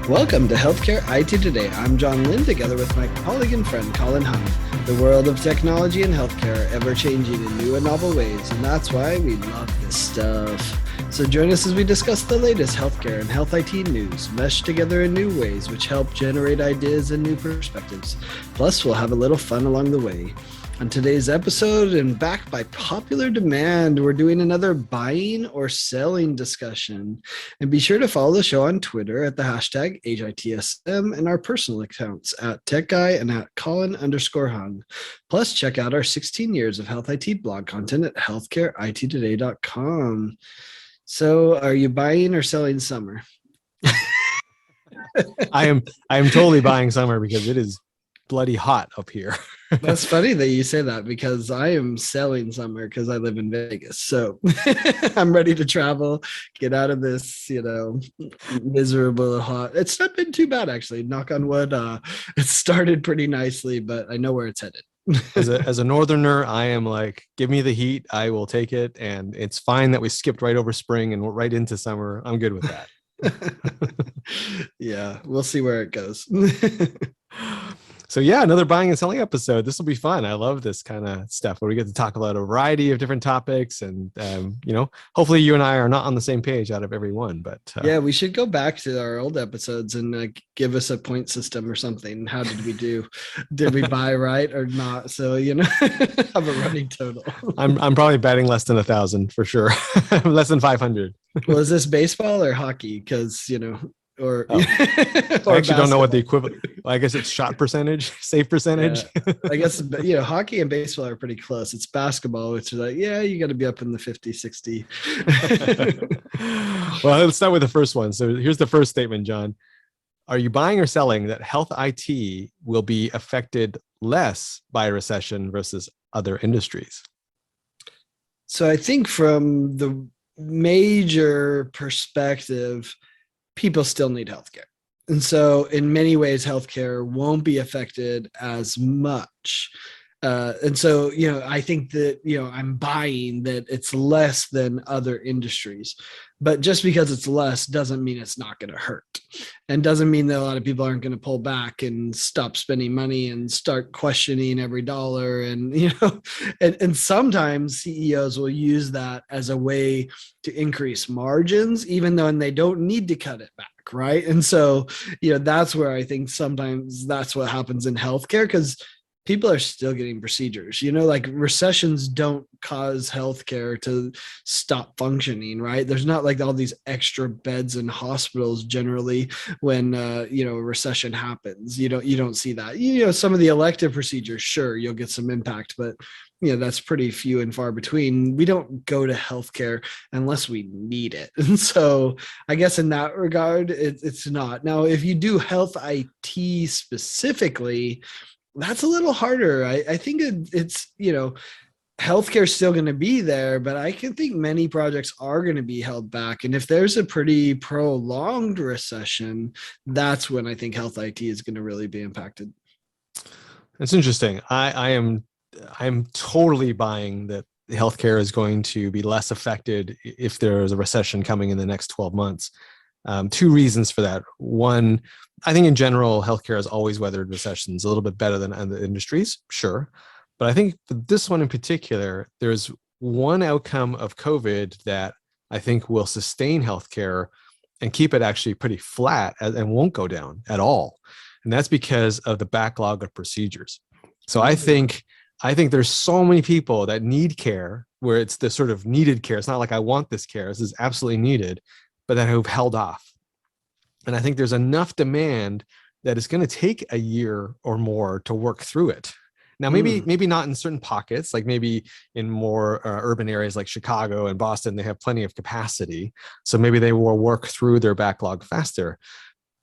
Welcome to Healthcare IT Today. I'm John Lynn, together with my colleague and friend Colin Hung. The world of technology and healthcare are ever-changing in new and novel ways, and that's why we love this stuff. So join us as we discuss the latest healthcare and health IT news, meshed together in new ways, which help generate ideas and new perspectives. Plus, we'll have a little fun along the way. On today's episode, and backed by popular demand, we're doing another buying or selling discussion. And be sure to follow the show on Twitter at the hashtag HITSM and our personal accounts at TechGuy and at Colin_Hung. Plus, check out our 16 years of health IT blog content at healthcareittoday.com. So, are you buying or selling summer? I am totally buying summer because it is bloody hot up here. That's funny that you say that, because I am selling summer because I live in Vegas. So I'm ready to travel, get out of this, miserable hot. It's not been too bad, actually. Knock on wood. It started pretty nicely, but I know where it's headed. As a northerner, I am like, give me the heat. I will take it. And it's fine that we skipped right over spring and right into summer. I'm good with that. Yeah, we'll see where it goes. So yeah, another buying and selling episode. This will be fun. I love this kind of stuff where we get to talk about a variety of different topics, and hopefully you and I are not on the same page out of every one. But yeah, we should go back to our old episodes and give us a point system or something. How did we do? Did we buy right or not? So have a running total. I'm probably betting less than 1,000 for sure, less than 500. Well, is this baseball or hockey? Because or I actually don't know what the equivalent. I guess it's shot percentage, save percentage. Yeah. I guess hockey and baseball are pretty close. It's basketball, which is you got to be up in the 50, 60. Well, let's start with the first one. So here's the first statement, John. Are you buying or selling that health IT will be affected less by a recession versus other industries? So I think from the major perspective, people still need healthcare. And so in many ways, healthcare won't be affected as much. And so, I think that, I'm buying that it's less than other industries, but just because it's less doesn't mean it's not going to hurt, and doesn't mean that a lot of people aren't going to pull back and stop spending money and start questioning every dollar. And, and sometimes CEOs will use that as a way to increase margins, even though they don't need to cut it back. Right. And so, that's where I think sometimes that's what happens in healthcare, because people are still getting procedures, like recessions don't cause healthcare to stop functioning, right? There's not like all these extra beds in hospitals generally when, a recession happens. You don't see that. Some of the elective procedures, sure, you'll get some impact, but that's pretty few and far between. We don't go to healthcare unless we need it. And so I guess in that regard, it's not. Now, if you do health IT specifically, that's a little harder. I think it's, healthcare is still going to be there, but I can think many projects are going to be held back. And if there's a pretty prolonged recession, that's when I think health IT is going to really be impacted. That's interesting. I'm totally buying that healthcare is going to be less affected if there's a recession coming in the next 12 months. Two reasons for that. One, I think in general, healthcare has always weathered recessions a little bit better than other industries, sure. But I think for this one in particular, there's one outcome of COVID that I think will sustain healthcare and keep it actually pretty flat and won't go down at all. And that's because of the backlog of procedures. So I think there's so many people that need care where it's the sort of needed care. It's not like I want this care. This is absolutely needed, but that have held off. And I think there's enough demand that it's going to take a year or more to work through it. Now, maybe not in certain pockets, like maybe in more urban areas like Chicago and Boston, they have plenty of capacity. So maybe they will work through their backlog faster.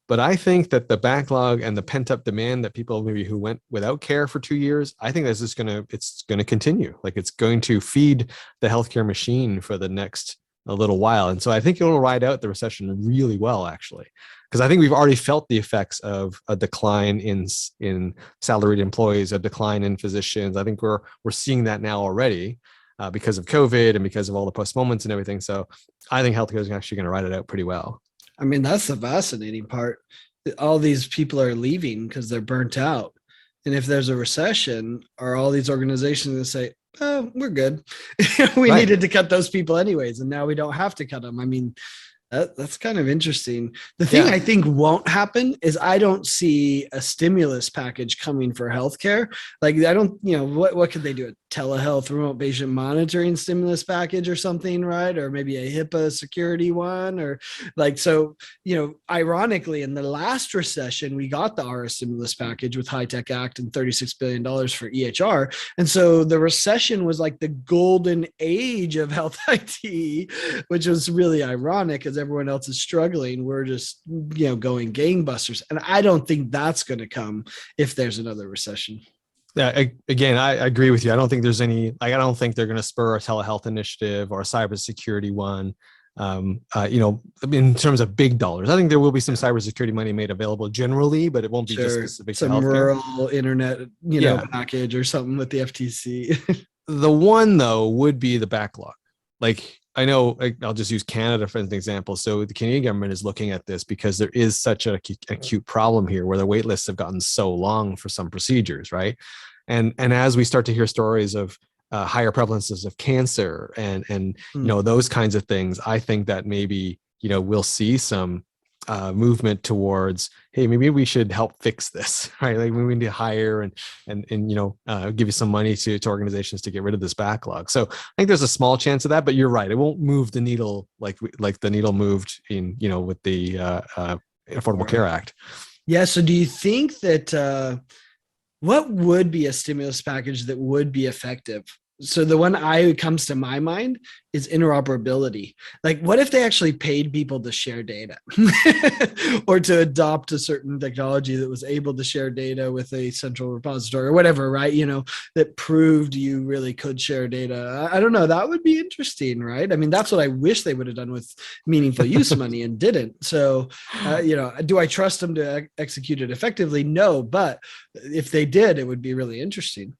But I think that the backlog and the pent up demand that people maybe who went without care for 2 years, I think that's just it's going to continue. Like it's going to feed the healthcare machine for the next a little while. And so I think it'll ride out the recession really well, actually, because I think we've already felt the effects of a decline in salaried employees, a decline in physicians. I think we're seeing that now already because of COVID and because of all the postponements and everything. So I think healthcare is actually going to ride it out pretty well. I mean, that's the fascinating part. all these people are leaving because they're burnt out. And if there's a recession, are all these organizations going to say, oh, we're good. We Right. needed to cut those people anyways, and now we don't have to cut them. I mean, that's kind of interesting. The thing Yeah. I think won't happen is I don't see a stimulus package coming for healthcare. Like I don't, what could they do? A telehealth remote patient monitoring stimulus package or something, right? Or maybe a HIPAA security one, or like so. Ironically, in the last recession, we got the RS stimulus package with High Tech Act and $36 billion for EHR, and so the recession was like the golden age of health IT, which was really ironic because everyone else is struggling. We're just, going gangbusters. And I don't think that's going to come if there's another recession. Yeah, again, I agree with you. I don't think there's any, like, I don't think they're going to spur a telehealth initiative or a cybersecurity one. In terms of big dollars, I think there will be some cybersecurity money made available generally, but it won't be just specific to Some healthcare. rural internet, Yeah. package or something with the FTC. The one though would be the backlog. Like I know, I'll just use Canada for an example. So the Canadian government is looking at this because there is such an acute problem here where the wait lists have gotten so long for some procedures, right? And as we start to hear stories of higher prevalences of cancer and those kinds of things, I think that maybe we'll see some movement towards, hey, maybe we should help fix this, right? Like we need to hire and give you some money to organizations to get rid of this backlog. So I think there's a small chance of that, but you're right, it won't move the needle like the needle moved in with the Affordable Care Act. Yeah. So do you think that what would be a stimulus package that would be effective? So the one comes to my mind is interoperability. Like, what if they actually paid people to share data or to adopt a certain technology that was able to share data with a central repository or whatever, right? That proved you really could share data. I don't know. That would be interesting, right? I mean, that's what I wish they would have done with meaningful use money and didn't. So, do I trust them to execute it effectively? No, but if they did, it would be really interesting.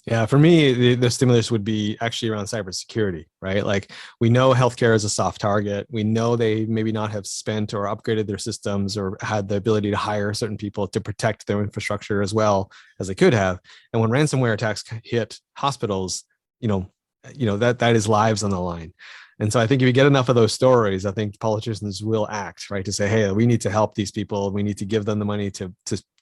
Yeah, for me, the stimulus would be actually around cybersecurity, right? Like we know healthcare is a soft target. We know they maybe not have spent or upgraded their systems or had the ability to hire certain people to protect their infrastructure as well as they could have. And when ransomware attacks hit hospitals, that is lives on the line. And so I think if you get enough of those stories, I think politicians will act, right? To say, hey, we need to help these people. We need to give them the money to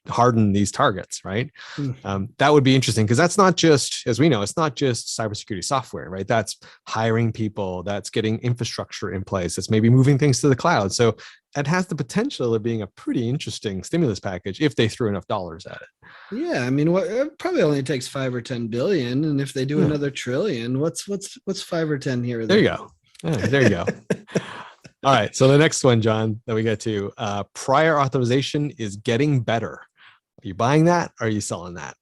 harden these targets, right? That would be interesting because that's not just, as we know, it's not just cybersecurity software, right? That's hiring people, that's getting infrastructure in place, that's maybe moving things to the cloud. So it has the potential of being a pretty interesting stimulus package if they threw enough dollars at it. Yeah, I mean, it probably only takes 5 or 10 billion, and if they do another trillion, what's 5 or 10 here? There you go. There you go. All right. So the next one, John, that we get to, prior authorization is getting better. Are you buying that? Or are you selling that?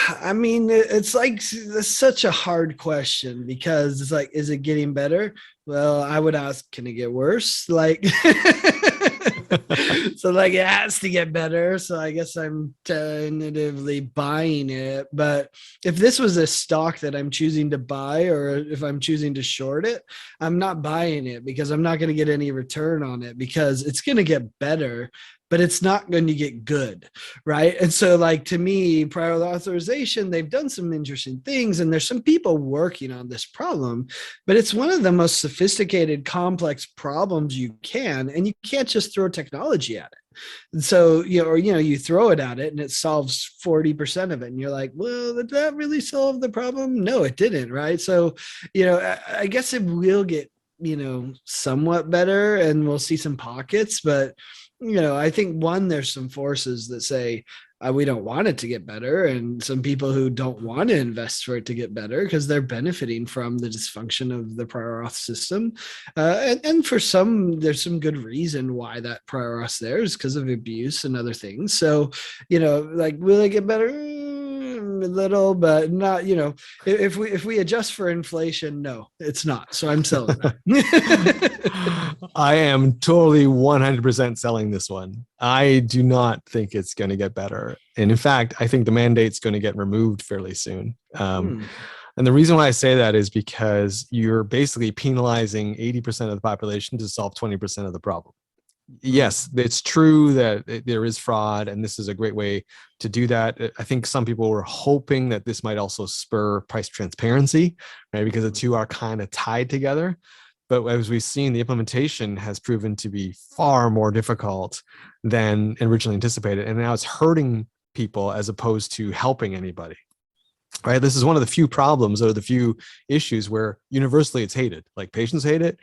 I mean, it's such a hard question because it's like, is it getting better? Well, I would ask, can it get worse? Like, so like it has to get better. So I guess I'm tentatively buying it. But if this was a stock that I'm choosing to buy, or if I'm choosing to short it, I'm not buying it because I'm not going to get any return on it because it's going to get better, but it's not going to get good, right? And so like to me, prior authorization, they've done some interesting things and there's some people working on this problem, but it's one of the most sophisticated, complex problems you can, and you can't just throw technology at it. And so, you throw it at it and it solves 40% of it. And you're like, well, did that really solve the problem? No, it didn't, right? So, I guess it will get, somewhat better and we'll see some pockets, but I think there's some forces that say we don't want it to get better, and some people who don't want to invest for it to get better because they're benefiting from the dysfunction of the prior auth system. And for some, there's some good reason why that prior auth there is because of abuse and other things. So, will it get better? A little, but not, if we adjust for inflation, no, it's not. So I'm selling that. I am totally 100% selling this one. I do not think it's going to get better. And in fact, I think the mandate's going to get removed fairly soon. And the reason why I say that is because you're basically penalizing 80% of the population to solve 20% of the problem. yes, it's true that there is fraud, and this is a great way to do that. I think some people were hoping that this might also spur price transparency, right? Because the two are kind of tied together. But as we've seen, the implementation has proven to be far more difficult than originally anticipated. And now it's hurting people as opposed to helping anybody, right? This is one of the few problems or the few issues where universally it's hated. Like patients hate it,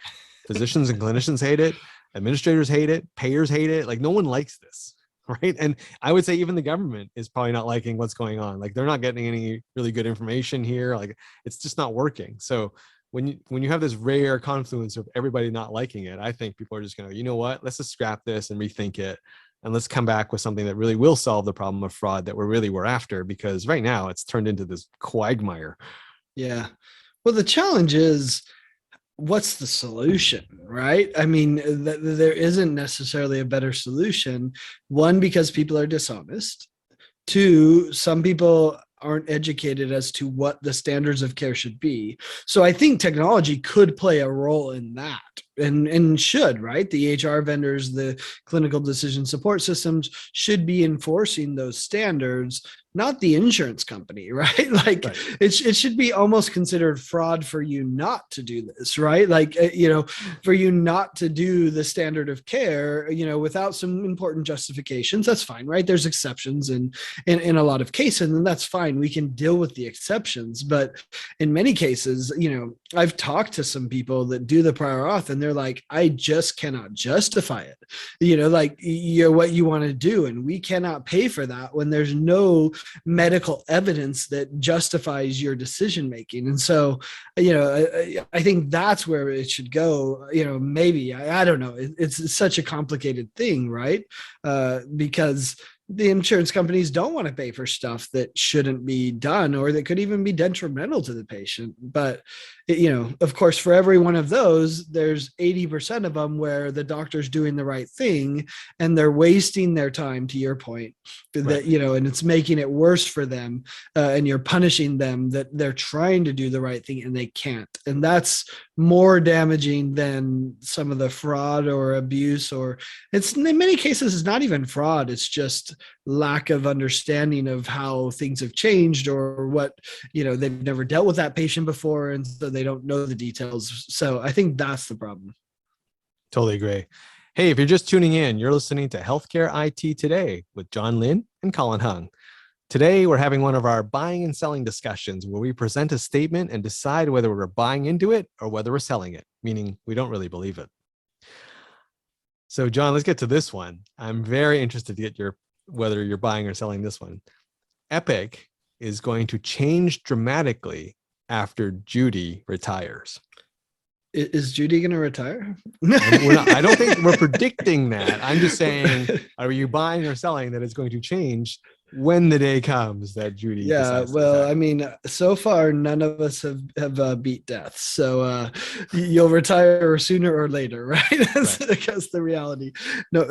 physicians and clinicians hate it, administrators hate it, payers hate it. Like no one likes this, right? And I would say even the government is probably not liking what's going on. Like they're not getting any really good information here. Like it's just not working. So when you have this rare confluence of everybody not liking it, I think people are just going to, you know what, let's just scrap this and rethink it. And let's come back with something that really will solve the problem of fraud that we're after, because right now it's turned into this quagmire. Yeah. Well, the challenge is, what's the solution, right? I mean, there isn't necessarily a better solution. One, because people are dishonest. Two, some people aren't educated as to what the standards of care should be. So I think technology could play a role in that, and should, right? The HR vendors, the clinical decision support systems should be enforcing those standards, not the insurance company, right? Like Right. it should be almost considered fraud for you not to do this, right? Like, for you not to do the standard of care, without some important justifications. That's fine, right? There's exceptions in a lot of cases, and that's fine. We can deal with the exceptions, but in many cases, I've talked to some people that do the prior auth, and they're like, I just cannot justify it. What you want to do, and we cannot pay for that when there's no medical evidence that justifies your decision making. And so, I think that's where it should go. Maybe I don't know. It's such a complicated thing, right? Because the insurance companies don't want to pay for stuff that shouldn't be done, or that could even be detrimental to the patient. But, of course, for every one of those, there's 80% of them where the doctor's doing the right thing and they're wasting their time, to your point, that, Right. and it's making it worse for them. And you're punishing them that they're trying to do the right thing and they can't. And that's more damaging than some of the fraud or abuse, or it's in many cases, it's not even fraud. It's just lack of understanding of how things have changed, or what, they've never dealt with that patient before. And so they don't know the details. So I think that's the problem. Totally agree. Hey, if you're just tuning in, you're listening to Healthcare IT Today with John Lynn and Colin Hung. Today, we're having one of our buying and selling discussions where we present a statement and decide whether we're buying into it or whether we're selling it, meaning we don't really believe it. So, John, let's get to this one. I'm very interested to get whether you're buying or selling this one. Epic is going to change dramatically after Judy retires. Is Judy going to retire? I don't think we're predicting that. I'm just saying, are you buying or selling that it's going to change when the day comes that Judy decides to retire? I mean, so far none of us have beat death, so you'll retire sooner or later, right? That's the reality. No,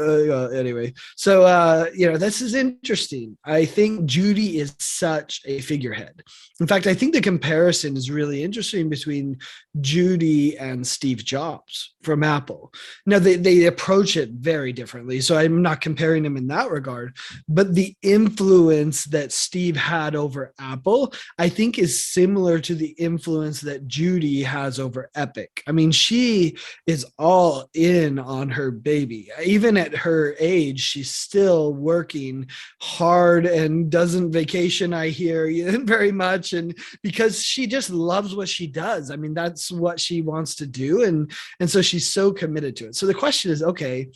anyway, so this is interesting. I think Judy is such a figurehead. In fact, I think the comparison is really interesting between Judy and Steve Jobs from Apple. Now they approach it very differently, so I'm not comparing them in that regard, but the influence that Steve had over Apple, I think, is similar to the influence that Judy has over Epic. I mean, she is all in on her baby. Even at her age, she's still working hard and doesn't vacation, I hear, very much. And because she just loves what she does. I mean, that's what she wants to do. And so she's so committed to it. So the question is, okay,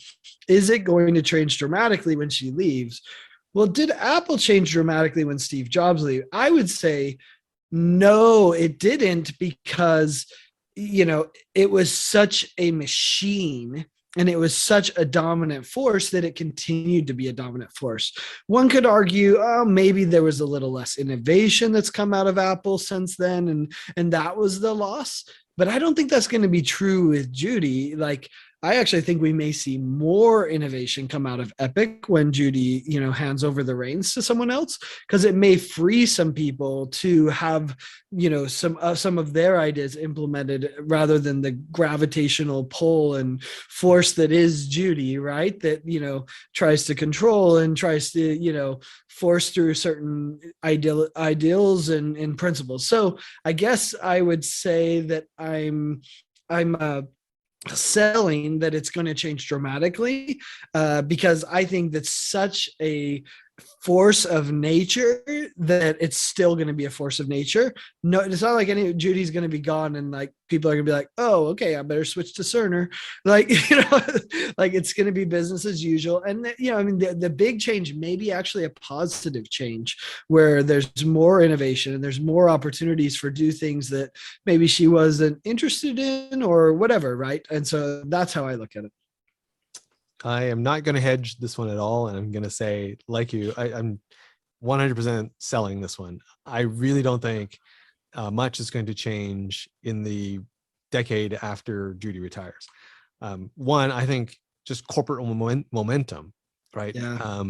is it going to change dramatically when she leaves? Well, did Apple change dramatically when Steve Jobs leave? I would say no, it didn't, because, it was such a machine and it was such a dominant force that it continued to be a dominant force. One could argue, oh, maybe there was a little less innovation that's come out of Apple since then, and that was the loss. But I don't think that's going to be true with Judy. Like, I actually think we may see more innovation come out of Epic when Judy, hands over the reins to someone else, because it may free some people to have, some of their ideas implemented rather than the gravitational pull and force that is Judy, right? That, tries to control and tries to, force through certain ideals and principles. So I guess I would say that I'm selling that it's going to change dramatically, because I think that's such a force of nature that it's still going to be a force of nature. No, it's not like Judy's going to be gone and like people are going to be like, oh, okay, I better switch to Cerner. Like, like it's going to be business as usual. And the big change may be actually a positive change where there's more innovation and there's more opportunities for do things that maybe she wasn't interested in or whatever, right? And so that's how I look at it. I am not going to hedge this one at all. And I'm going to say, like you, I'm 100% selling this one. I really don't think much is going to change in the decade after Judy retires. One, I think just corporate momentum, right? Yeah.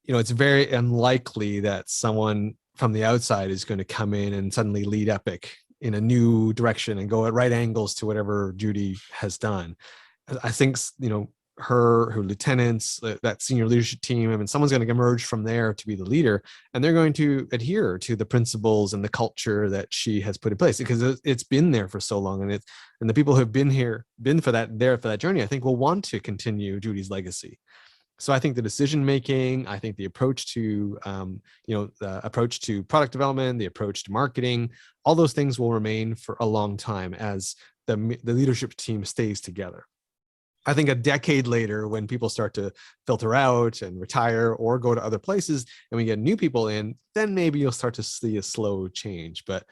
It's very unlikely that someone from the outside is going to come in and suddenly lead Epic in a new direction and go at right angles to whatever Judy has done. I think, her lieutenants, that senior leadership team, I mean, someone's going to emerge from there to be the leader, and they're going to adhere to the principles and the culture that she has put in place because it's been there for so long, and the people who have been for that journey, I think will want to continue Judy's legacy. So I think the decision making, I think the approach to, the approach to product development, the approach to marketing, all those things will remain for a long time as the leadership team stays together. I think a decade later, when people start to filter out and retire or go to other places and we get new people in, then maybe you'll start to see a slow change. But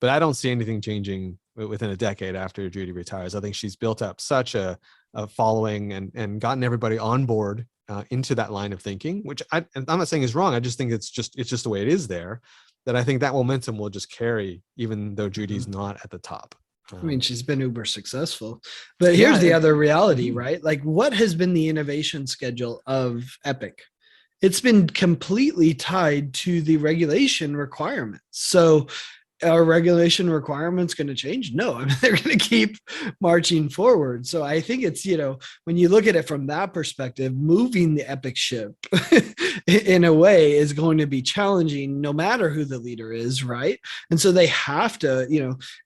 I don't see anything changing within a decade after Judy retires. I think she's built up such a following and gotten everybody on board into that line of thinking, which I'm not saying is wrong. I just think it's just the way it is there, that I think that momentum will just carry even though Judy's not at the top. I mean, she's been uber successful, but here's the other reality, right? Like, what has been the innovation schedule of Epic? It's been completely tied to the regulation requirements. So are regulation requirements going to change? No, I mean, they're going to keep marching forward. So I think it's, when you look at it from that perspective, moving the Epic ship in a way is going to be challenging no matter who the leader is, right? And so they have to,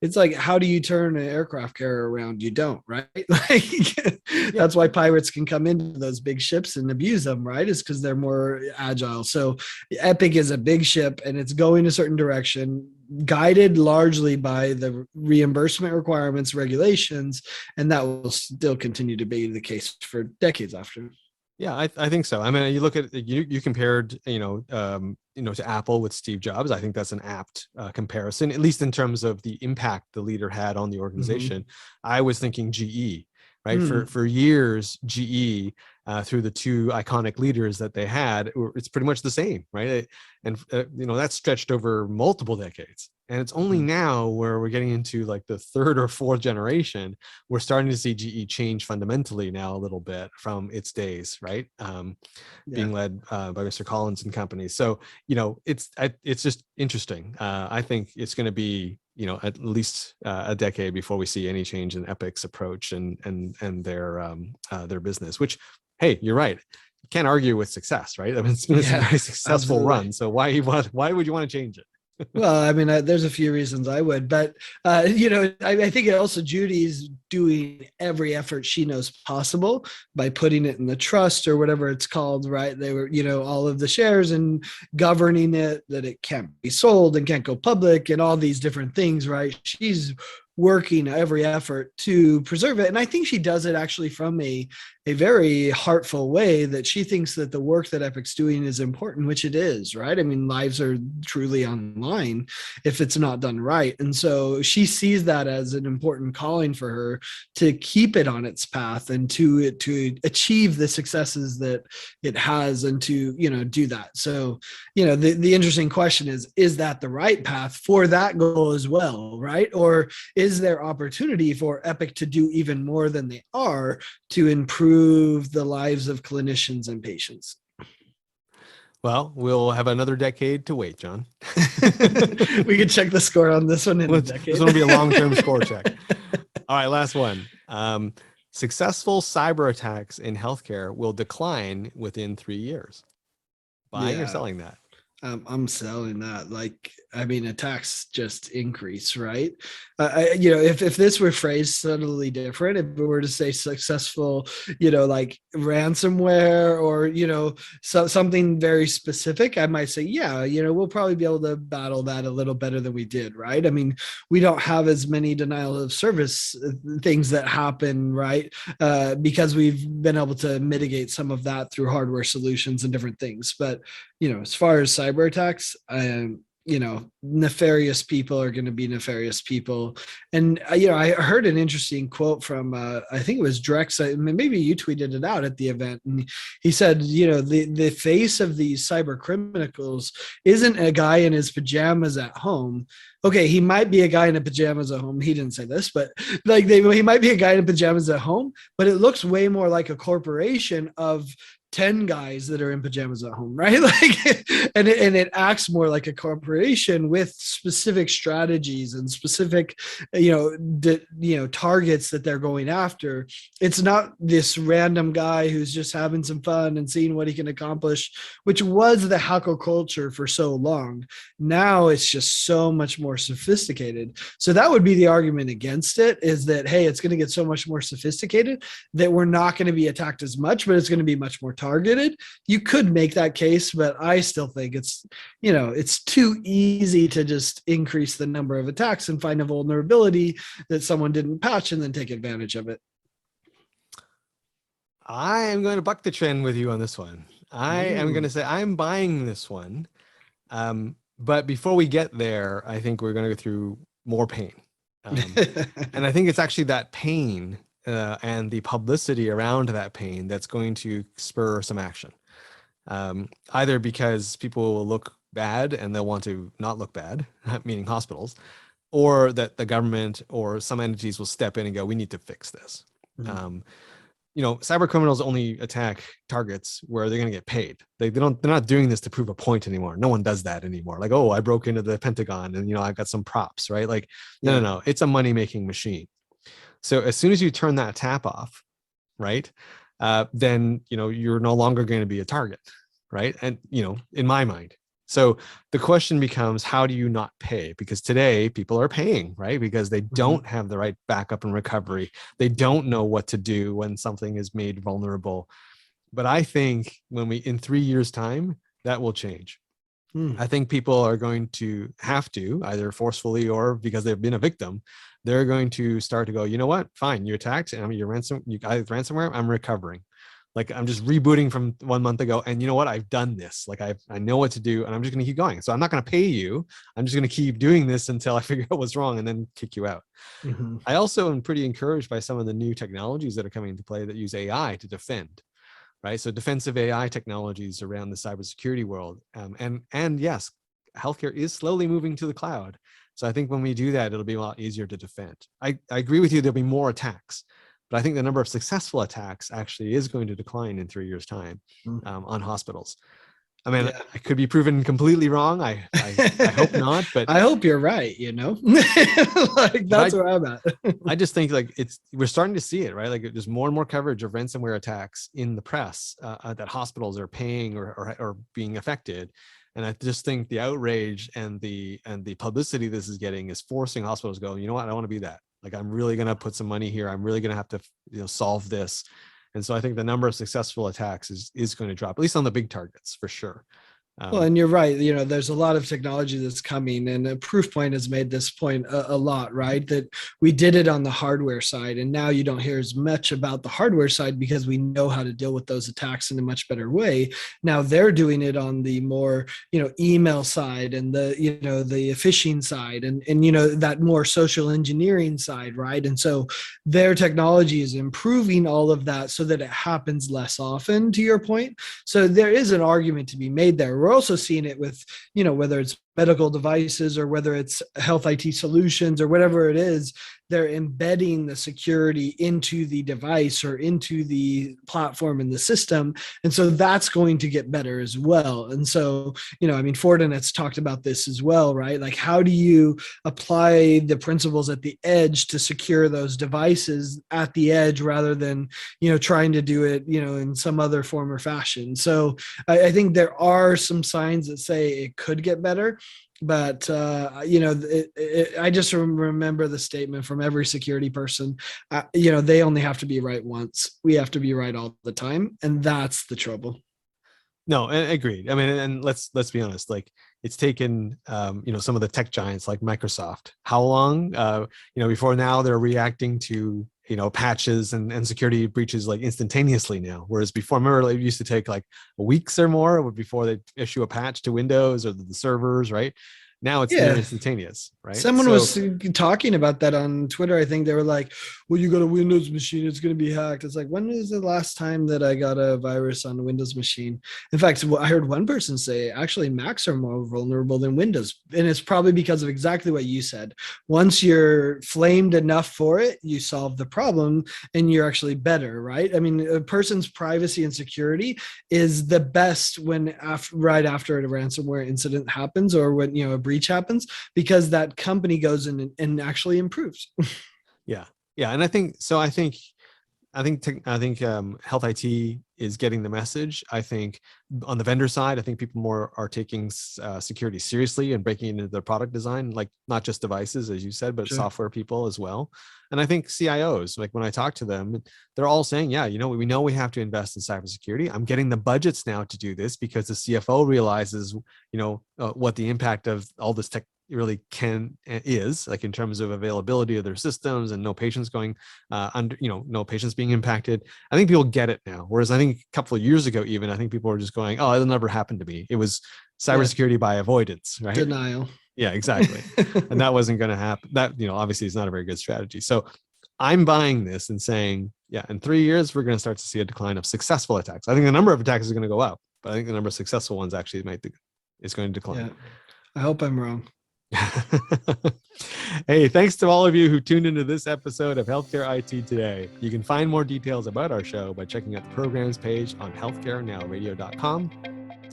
it's like, how do you turn an aircraft carrier around? You don't, right? Like, that's why pirates can come into those big ships and abuse them, right? Is because they're more agile. So Epic is a big ship and it's going a certain direction, guided largely by the reimbursement requirements, regulations, and that will still continue to be the case for decades after. Yeah, I think so. I mean, you look at you compared, to Apple with Steve Jobs. I think that's an apt comparison, at least in terms of the impact the leader had on the organization. I was thinking GE, right? For years, GE, through the two iconic leaders that they had, it's pretty much the same, right? And that's stretched over multiple decades. And it's only now where we're getting into like the third or fourth generation, we're starting to see GE change fundamentally now a little bit from its days, right? Being led by Mr. Collins and company. So, it's just interesting. I think it's going to be, at least a decade before we see any change in Epic's approach and their business, which, hey, you're right. You can't argue with success, right? I mean, it's been a very successful run. So why would you want to change it? Well, I mean, there's a few reasons I would, but I think also Judy's doing every effort she knows possible by putting it in the trust or whatever it's called, right? They were, all of the shares and governing it, that it can't be sold and can't go public and all these different things, right? She's working every effort to preserve it. And I think she does it actually from a very heartful way, that she thinks that the work that Epic's doing is important, which it is, right? I mean, lives are truly online if it's not done right. And so she sees that as an important calling for her to keep it on its path and to achieve the successes that it has and to, do that. So, the interesting question is that the right path for that goal as well, right? Or is is there opportunity for Epic to do even more than they are to improve the lives of clinicians and patients? Well, we'll have another decade to wait, John. We could check the score on this one in a This decade. one will be a long-term score check. All right, last one. Successful cyber attacks in healthcare will decline within 3 years. Buying or selling that? I'm selling that. Like, I mean, attacks just increase, right? If this were phrased subtly different, if we were to say successful, like ransomware or, something very specific, I might say, yeah, we'll probably be able to battle that a little better than we did, right? I mean, we don't have as many denial of service things that happen, right? Because we've been able to mitigate some of that through hardware solutions and different things. But as far as cyber attacks, nefarious people are going to be nefarious people. And, I heard an interesting quote from, I think it was Drex, maybe you tweeted it out at the event. And he said, the face of these cyber criminals isn't a guy in his pajamas at home. Okay, he might be a guy in a pajamas at home. He didn't say this, but he might be a guy in pajamas at home, but it looks way more like a corporation of 10 guys that are in pajamas at home, right? And it acts more like a corporation with specific strategies and specific, targets that they're going after. It's not this random guy who's just having some fun and seeing what he can accomplish, which was the hacker culture for so long. Now it's just so much more sophisticated. So that would be the argument against it, is that, hey, it's going to get so much more sophisticated that we're not going to be attacked as much, but it's going to be much more targeted. You could make that case, but I still think it's too easy to just increase the number of attacks and find a vulnerability that someone didn't patch and then take advantage of it. I am going to buck the trend with you on this one. I am going to say I'm buying this one. But before we get there, I think we're going to go through more pain. And I think it's actually that pain and the publicity around that pain that's going to spur some action. Either because people will look bad and they'll want to not look bad, meaning hospitals, or that the government or some entities will step in and go, we need to fix this. Mm-hmm. Cyber criminals only attack targets where they're going to get paid. They're not doing this to prove a point anymore. No one does that anymore. Like, oh, I broke into the Pentagon and, I've got some props, right? Like, no. It's a money-making machine. So as soon as you turn that tap off, right, then, you're no longer going to be a target, right? And, in my mind. So the question becomes, how do you not pay? Because today people are paying, right? Because they don't have the right backup and recovery. They don't know what to do when something is made vulnerable. But I think in 3 years' time, that will change. I think people are going to have to, either forcefully or because they've been a victim, they're going to start to go, you know what? Fine, you attacked, and you got ransomware, I'm recovering. Like, I'm just rebooting from 1 month ago. And you know what? I've done this. Like, I know what to do, and I'm just going to keep going. So I'm not going to pay you. I'm just going to keep doing this until I figure out what's wrong and then kick you out. Mm-hmm. I also am pretty encouraged by some of the new technologies that are coming into play that use AI to defend, right? So defensive AI technologies around the cybersecurity world. And yes, healthcare is slowly moving to the cloud. So I think when we do that, it'll be a lot easier to defend. I agree with you. There'll be more attacks. But I think the number of successful attacks actually is going to decline in 3 years' time on hospitals. I mean, I could be proven completely wrong. I hope not, but I hope you're right. Like, that's where I'm at. I just think we're starting to see it, right? Like, there's more and more coverage of ransomware attacks in the press that hospitals are paying or being affected. And I just think the outrage and the publicity this is getting is forcing hospitals to go, you know what? I don't want to be that. Like, I'm really going to put some money here. I'm really going to have to, solve this. And so I think the number of successful attacks is going to drop, at least on the big targets, for sure. Well, and you're right. There's a lot of technology that's coming, and a Proofpoint has made this point a lot, right? That we did it on the hardware side, and now you don't hear as much about the hardware side because we know how to deal with those attacks in a much better way. Now they're doing it on the more, email side and the phishing side and that more social engineering side, right? And so their technology is improving all of that so that it happens less often, to your point. So there is an argument to be made there. We're also seeing it with, whether it's medical devices or whether it's health IT solutions or whatever it is, they're embedding the security into the device or into the platform in the system. And so that's going to get better as well. And so, I mean, Fortinet's talked about this as well, right? Like, how do you apply the principles at the edge to secure those devices at the edge rather than, trying to do it, in some other form or fashion? So I think there are some signs that say it could get better. But I just remember the statement from every security person. They only have to be right once. We have to be right all the time, and that's the trouble. No, agreed. I mean, and let's be honest. Like, it's taken some of the tech giants like Microsoft how long before now they're reacting to patches and security breaches like instantaneously now, whereas before, remember, it used to take like weeks or more before they issue a patch to Windows or the servers, right? Now it's near Yeah. instantaneous, right? Someone was talking about that on Twitter. I think they were like, well, you got a Windows machine, it's going to be hacked. It's like, when was the last time that I got a virus on a Windows machine? In fact, I heard one person say, actually, Macs are more vulnerable than Windows. And it's probably because of exactly what you said. Once you're flamed enough for it, you solve the problem and you're actually better, right? I mean, a person's privacy and security is the best when right after a ransomware incident happens or when, a breach happens, because that company goes in and actually improves. Yeah. And I think health IT is getting the message. I think on the vendor side, I think people more are taking security seriously and breaking into their product design, like not just devices, as you said, but software people as well. And I think CIOs, like when I talk to them, they're all saying, yeah, we know we have to invest in cybersecurity. I'm getting the budgets now to do this because the CFO realizes, what the impact of all this tech really is, like in terms of availability of their systems and no patients going no patients being impacted. I think people get it now. Whereas I think a couple of years ago, even, I think people were just going, oh, it'll never happen to me. It was cybersecurity by avoidance, right? Denial. Yeah, exactly. And that wasn't going to happen. That, obviously is not a very good strategy. So I'm buying this and saying, yeah, in 3 years, we're going to start to see a decline of successful attacks. I think the number of attacks is going to go up, but I think the number of successful ones actually is going to decline. Yeah. I hope I'm wrong. Hey, thanks to all of you who tuned into this episode of Healthcare IT Today. You can find more details about our show by checking out the programs page on healthcarenowradio.com.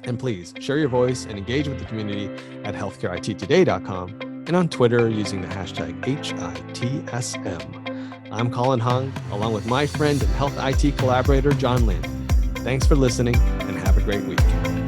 And please share your voice and engage with the community at healthcareittoday.com and on Twitter using the hashtag HITSM. I'm Colin Hung, along with my friend and health IT collaborator, John Lynn. Thanks for listening and have a great week.